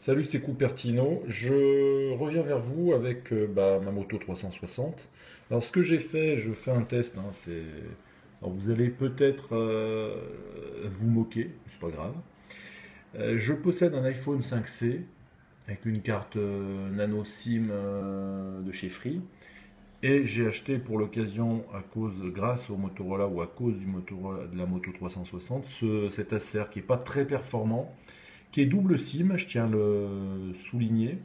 Salut, c'est Cupertino. Je reviens vers vous avec ma moto 360. Alors, ce que j'ai fait, je fais un test. Alors, vous allez peut-être vous moquer, c'est pas grave. Je possède un iPhone 5C avec une carte nano SIM de chez Free. Et j'ai acheté pour l'occasion, grâce au Motorola ou à cause du Motorola, de la moto 360, cet Acer qui est pas très performant, qui est double SIM, je tiens à le souligner,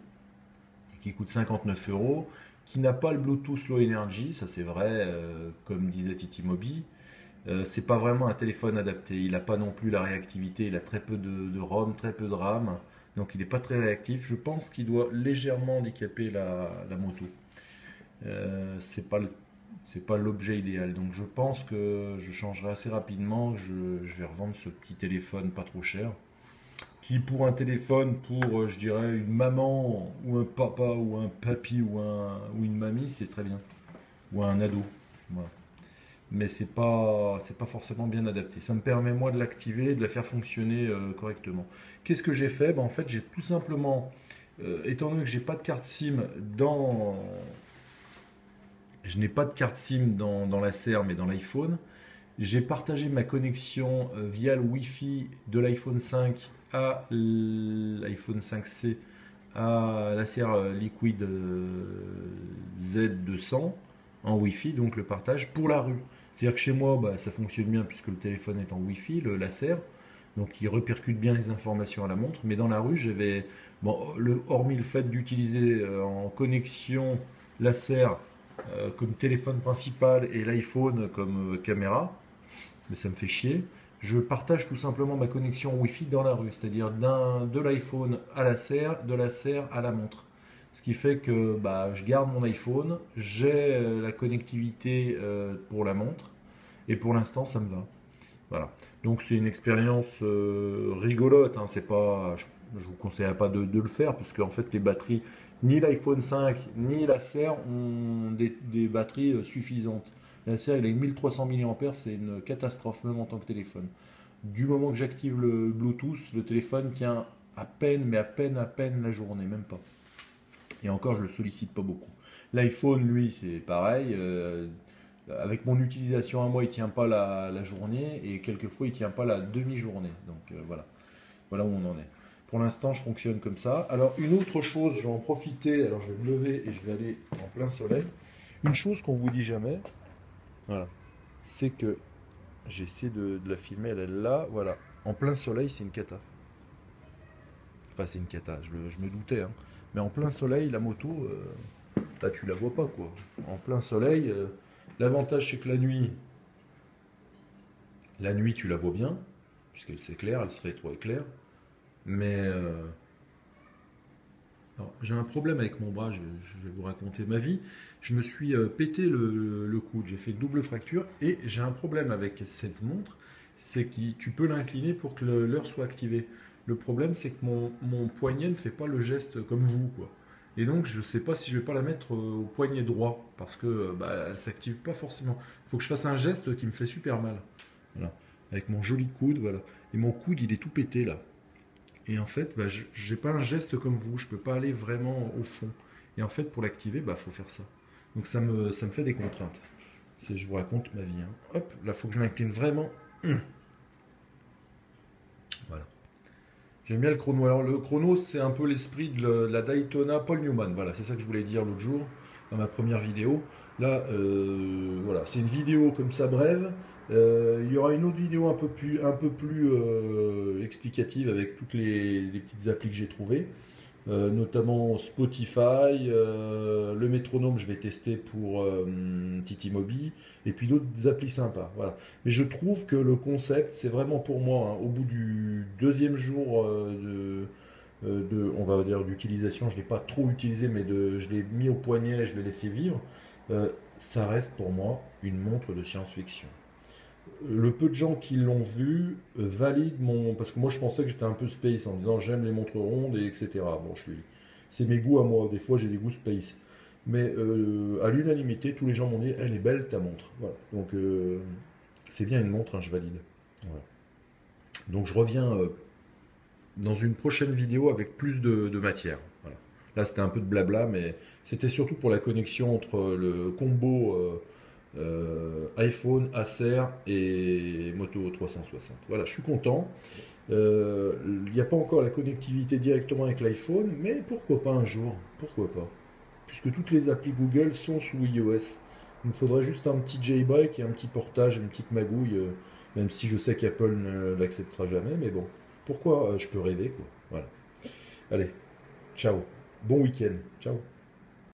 qui coûte 59 euros, qui n'a pas le Bluetooth Low Energy, ça c'est vrai, comme disait Titi Moby. C'est pas vraiment un téléphone adapté, il n'a pas non plus la réactivité, il a très peu de ROM, très peu de RAM, donc il n'est pas très réactif. Je pense qu'il doit légèrement handicaper la moto. C'est pas l'objet idéal, donc je pense que je changerai assez rapidement, je vais revendre ce petit téléphone pas trop cher qui pour un téléphone, pour je dirais une maman ou un papa ou un papy ou une mamie, c'est très bien. Ou un ado. Voilà. Mais c'est pas forcément bien adapté. Ça me permet moi de l'activer, de la faire fonctionner correctement. Qu'est-ce que j'ai fait? En fait, j'ai tout simplement, étant donné que j'ai pas de carte SIM dans, je n'ai pas de carte SIM dans la serre, mais dans l'iPhone. J'ai partagé ma connexion via le Wi-Fi de l'iPhone 5 à l'iPhone 5C à la serre Liquid Z200 en Wi-Fi, donc le partage pour la rue. C'est-à-dire que chez moi, ça fonctionne bien puisque le téléphone est en Wi-Fi, la serre, donc il répercute bien les informations à la montre. Mais dans la rue, hormis le fait d'utiliser en connexion la serre comme téléphone principal et l'iPhone comme caméra, mais ça me fait chier. Je partage tout simplement ma connexion Wi-Fi dans la rue, c'est-à-dire de l'iPhone à la serre, de la serre à la montre. Ce qui fait que je garde mon iPhone, j'ai la connectivité pour la montre, et pour l'instant ça me va. Voilà. Donc c'est une expérience rigolote, hein. C'est pas, je vous conseille pas de le faire, parce qu'en fait les batteries, ni l'iPhone 5 ni la serre ont des batteries suffisantes. La serre, il a 1300 mAh, c'est une catastrophe, même en tant que téléphone. Du moment que j'active le Bluetooth, le téléphone tient à peine, mais à peine la journée, même pas. Et encore, je le sollicite pas beaucoup. L'iPhone, lui, c'est pareil. Avec mon utilisation à moi, il tient pas la journée et quelquefois, il tient pas la demi-journée. Donc voilà, voilà où on en est. Pour l'instant, je fonctionne comme ça. Alors, une autre chose, je vais en profiter. Alors, je vais me lever et je vais aller en plein soleil. Une chose qu'on vous dit jamais, voilà, c'est que j'essaie de la filmer, elle est là, voilà. En plein soleil, c'est une cata. Enfin, c'est une cata, je me doutais, hein. Mais en plein soleil, la moto, là, tu la vois pas, quoi. En plein soleil, l'avantage, c'est que la nuit, tu la vois bien, puisqu'elle s'éclaire, elle se rétroéclaire. Mais alors, j'ai un problème avec mon bras, je vais vous raconter ma vie. Je me suis pété le coude, j'ai fait une double fracture et j'ai un problème avec cette montre, c'est que tu peux l'incliner pour que l'heure soit activée. Le problème, c'est que mon poignet ne fait pas le geste comme vous, quoi. Et donc, je ne sais pas si je vais pas la mettre au poignet droit, parce que elle s'active pas forcément. Il faut que je fasse un geste qui me fait super mal. Voilà. Avec mon joli coude, voilà. Et mon coude, il est tout pété là. Et en fait, je n'ai pas un geste comme vous, je peux pas aller vraiment au fond. Et en fait, pour l'activer, faut faire ça. Donc ça me fait des contraintes. Je vous raconte ma vie, hein. Hop, là, faut que je m'incline vraiment. Voilà. J'aime bien le chrono. Alors le chrono, c'est un peu l'esprit de la Daytona Paul Newman. Voilà, c'est ça que je voulais dire l'autre jour dans ma première vidéo. Là, voilà, c'est une vidéo comme ça brève. Il y aura une autre vidéo un peu plus explicative avec toutes les petites applis que j'ai trouvées. Notamment Spotify, le métronome, je vais tester pour Titi Mobi, et puis d'autres applis sympas. Voilà. Mais je trouve que le concept, c'est vraiment pour moi, hein, au bout du deuxième jour on va dire d'utilisation, je ne l'ai pas trop utilisé, mais je l'ai mis au poignet, je l'ai laissé vivre, ça reste pour moi une montre de science-fiction. Le peu de gens qui l'ont vu valident mon. Parce que moi je pensais que j'étais un peu space en disant j'aime les montres rondes et etc. Bon, c'est mes goûts à moi, des fois j'ai des goûts space. Mais à l'unanimité, tous les gens m'ont dit elle est belle ta montre. Voilà. Donc c'est bien une montre, hein, je valide. Voilà. Donc je reviens dans une prochaine vidéo avec plus de matière. Voilà. Là, c'était un peu de blabla, mais c'était surtout pour la connexion entre le combo iPhone, Acer et Moto 360. Voilà, je suis content. Il n'y a pas encore la connectivité directement avec l'iPhone, mais pourquoi pas un jour? Pourquoi pas? Puisque toutes les applis Google sont sous iOS. Il me faudrait juste un petit jailbreak et un petit portage, une petite magouille, même si je sais qu'Apple ne l'acceptera jamais, mais bon, pourquoi je peux rêver, quoi. Voilà. Allez, ciao. Bon week-end. Ciao.